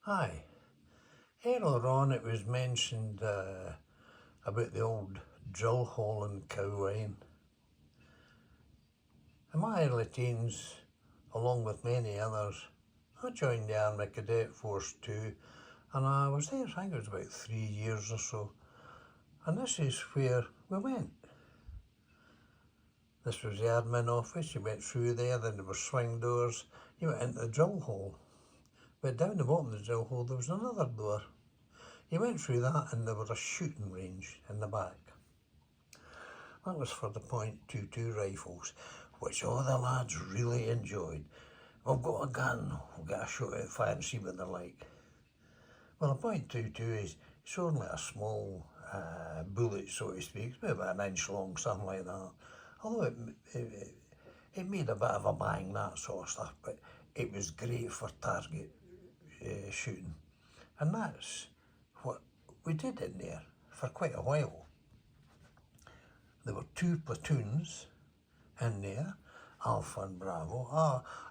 Hi. Earlier on it was mentioned about the old drill hole in Cowine. In my early teens, along with many others, I joined the Army Cadet Force too, and I was there, I think it was about 3 years or so, and this is where we went. This was the admin office, you went through there, then there were swing doors, you went into the drill hole. But down the bottom of the drill hole there was another door. You went through that and there was a shooting range in the back. That was for the .22 rifles, which all the lads really enjoyed. We've got a gun, we'll get a shot at fire and see what they're like. Well, a .22 is it's only a small bullet, so to speak. It's about an inch long, something like that. Although it made a bit of a bang, that sort of stuff, but it was great for target shooting. And that's what we did in there for quite a while. There were 2 platoons in there, Alpha and Bravo.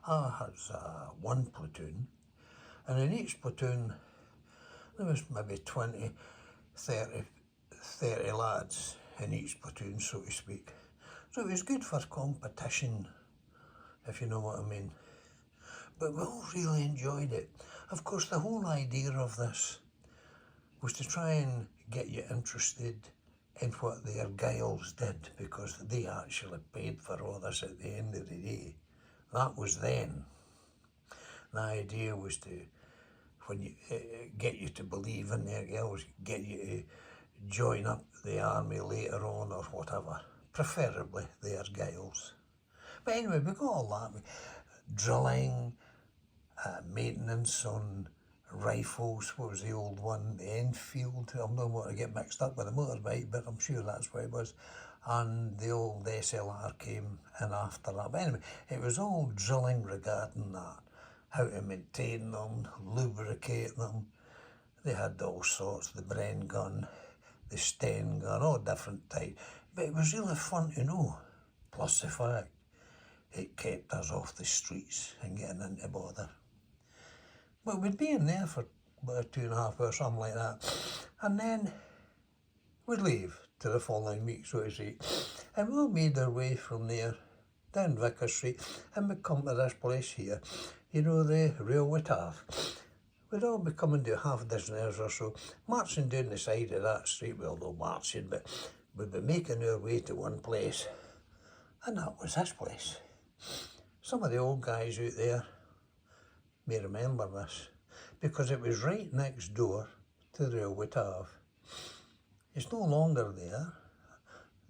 I had 1 platoon, and in each platoon there was maybe 20, 30 lads in each platoon, so to speak. So it was good for competition, if you know what I mean. But we all really enjoyed it. Of course, the whole idea of this was to try and get you interested in what the Argylls did, because they actually paid for all this at the end of the day. That was then. The idea was to, when you get you to believe in the Argylls, get you to join up the army later on or whatever, preferably the Argylls. But anyway, we got all that. Drilling, maintenance on rifles. What was the old one? The Enfield. I'm not want to get mixed up with a motorbike, but I'm sure that's what it was. And the old SLR came in after that. But anyway, it was all drilling regarding that. How to maintain them, lubricate them. They had all sorts, the Bren gun, the Sten gun, all different types. But it was really fun to know. Plus the fact it kept us off the streets and getting into bother. But we'd be in there for about 2.5 hours, something like that. And then we'd leave to the following week, so to speak. And we all made our way from there down Vicar Street, and we'd come to this place here, you know, the Railway Taff. We'd all be coming to half a dozen hours or so, marching down the side of that street. Well, no marching, but we'd be making our way to one place, and that was this place. Some of the old guys out there may remember this, because it was right next door to the Railway Taff. It's no longer there,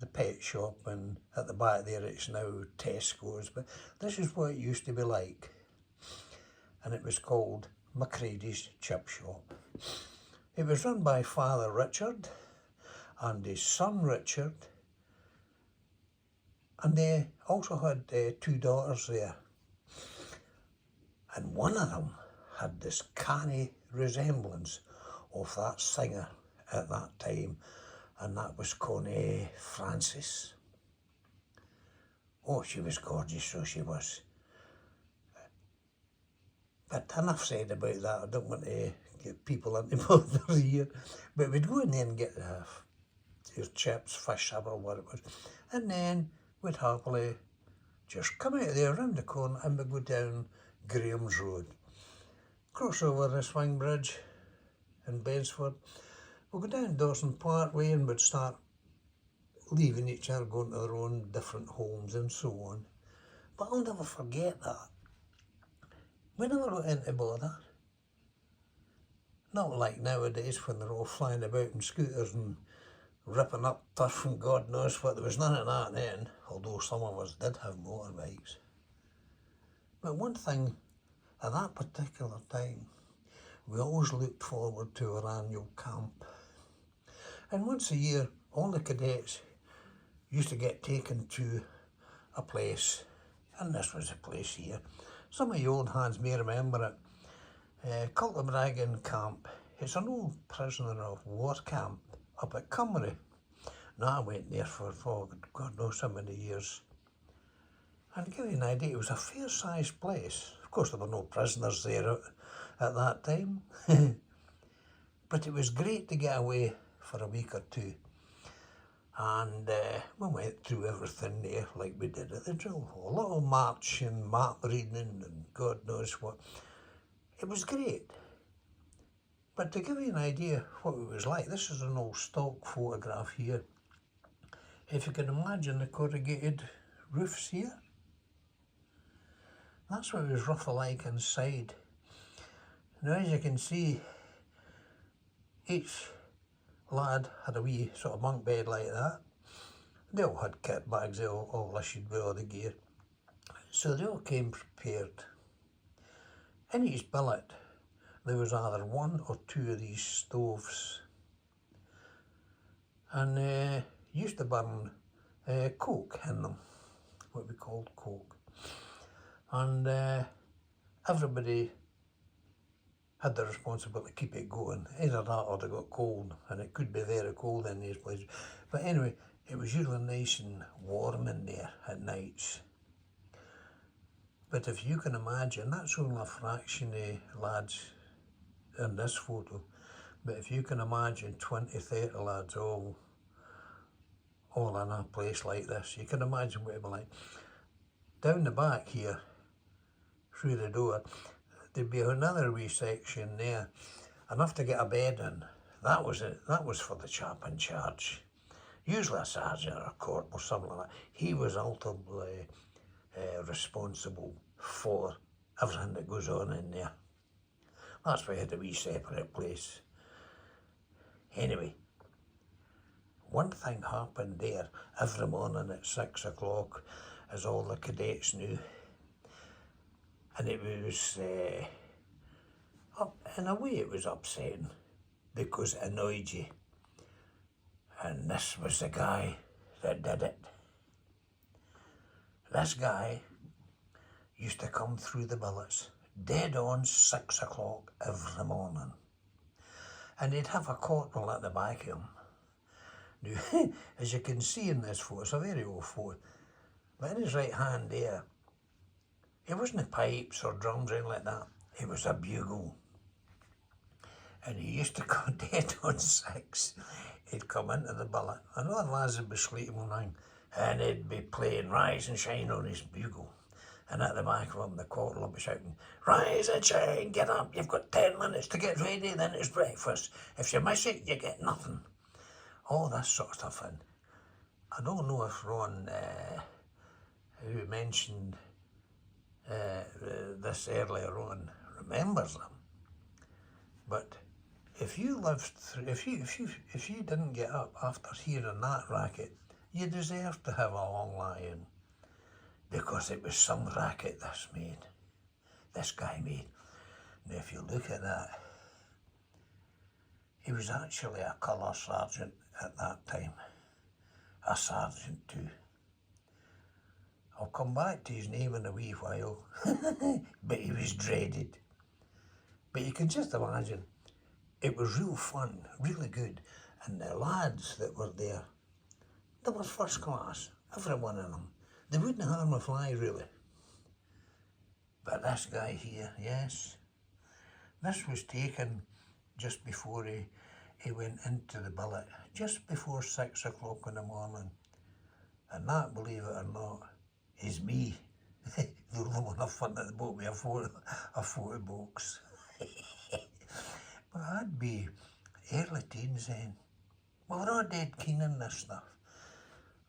the pet shop, and at the back there it's now Tesco's, but this is what it used to be like. And it was called Macready's Chip Shop. It was run by Father Richard and his son Richard, and they also had 2 daughters there. And one of them had this canny resemblance of that singer at that time, and that was Connie Francis. Oh, she was gorgeous, so she was. But enough said about that. I don't want to get people into bother here. But we'd go in there and get your chips, fish, or what it was. And then we'd happily just come out of there around the corner and we'd go down Graham's Road. Cross over the swing bridge in Beresford. We'll go down Dawson Parkway and we'd start leaving each other, going to their own different homes and so on. But I'll never forget that. We never got into bother. Not like nowadays when they're all flying about in scooters and ripping up turf and God knows what. There was none of that then, although some of us did have motorbikes. But one thing, at that particular time, we always looked forward to our annual camp. And once a year, all the cadets used to get taken to a place, and this was the place here. Some of you old hands may remember it. Cultbragan Camp. It's an old prisoner of war camp up at Cymru. Now I went there for God knows how many years. And to give you an idea, it was a fair-sized place. Of course, there were no prisoners there at that time. But it was great to get away for a week or two. And we went through everything there like we did at the drill hall. A lot of marching, map reading and God knows what. It was great. But to give you an idea what it was like, this is an old stock photograph here. If you can imagine the corrugated roofs here, that's what it was roughly like inside. Now as you can see, each lad had a wee sort of bunk bed like that. They all had kit bags, they all issued with all the gear. So they all came prepared. In each billet there was either one or two of these stoves, and used to burn coke in them, what we called coke. And everybody had the responsibility to keep it going. Either that or they got cold, and it could be very cold in these places. But anyway, it was usually nice and warm in there at nights. But if you can imagine, that's only a fraction of lads in this photo. But if you can imagine 20, 30 lads all in a place like this, you can imagine what it'd be like. Down the back here, through the door, there'd be another wee section there, enough to get a bed in. That was it. That was for the chap in charge. Usually a sergeant or a corporal or something like that. He was ultimately responsible for everything that goes on in there. That's why he had a wee separate place. Anyway, one thing happened there every morning at 6 o'clock, as all the cadets knew. And it was, in a way it was upsetting, because it annoyed you. And this was the guy that did it. This guy used to come through the billets, dead on 6 o'clock every morning. And he'd have a corporal at the back of him. Now, as you can see in this photo, it's a very old photo, but in his right hand there, it wasn't pipes or drums or anything like that. It was a bugle. And he used to come dead on 6. He'd come into the billet, and all the lads would be sleeping one night, and he'd be playing Rise and Shine on his bugle. And at the back of him, the corporal would be shouting, "Rise and shine, get up, you've got 10 minutes to get ready, then it's breakfast. If you miss it, you get nothing." All this sort of stuff. And I don't know if Ron, who mentioned this earlier on, remembers them. But if you lived through, if you didn't get up after hearing that racket, you deserve to have a long lie-in, because it was some racket this guy made. Now if you look at that, he was actually a colour sergeant at that time, a sergeant too. I'll come back to his name in a wee while, but he was dreaded. But you can just imagine, it was real fun, really good, and the lads that were there, they were first class, every one of them. They wouldn't harm a fly, really. But this guy here, yes, this was taken just before he went into the billet, just before 6 o'clock in the morning. And that, believe it or not, is me, the only one I've found at the boat with a photo box. But I'd be early teens then. We were all dead keen on this stuff.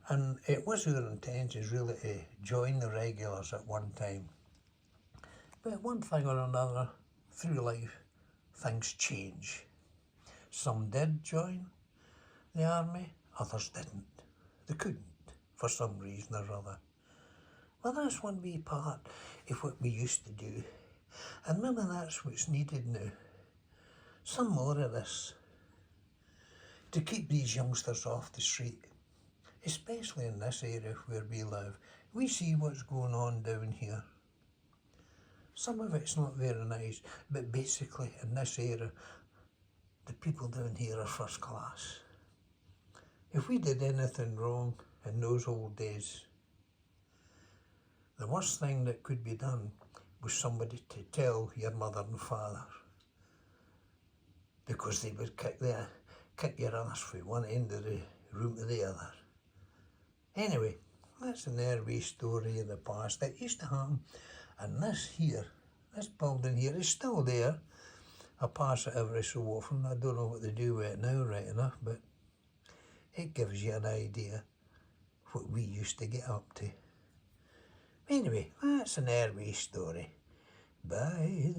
And it was our intentions really to join the regulars at one time. But one thing or another, through life, things change. Some did join the army, others didn't. They couldn't, for some reason or other. Well, that's one wee part of what we used to do. And maybe that's what's needed now. Some more of this, to keep these youngsters off the street, especially in this area where we live. We see what's going on down here. Some of it's not very nice, but basically in this area, the people down here are first class. If we did anything wrong in those old days, the worst thing that could be done was somebody to tell your mother and father. because they would kick your ass from one end of the room to the other. Anyway, that's an early story of the past. It used to happen, and this building here is still there. I pass it every so often. I don't know what they do with it now, right enough, but it gives you an idea what we used to get up to. Anyway, that's an early story. Bye.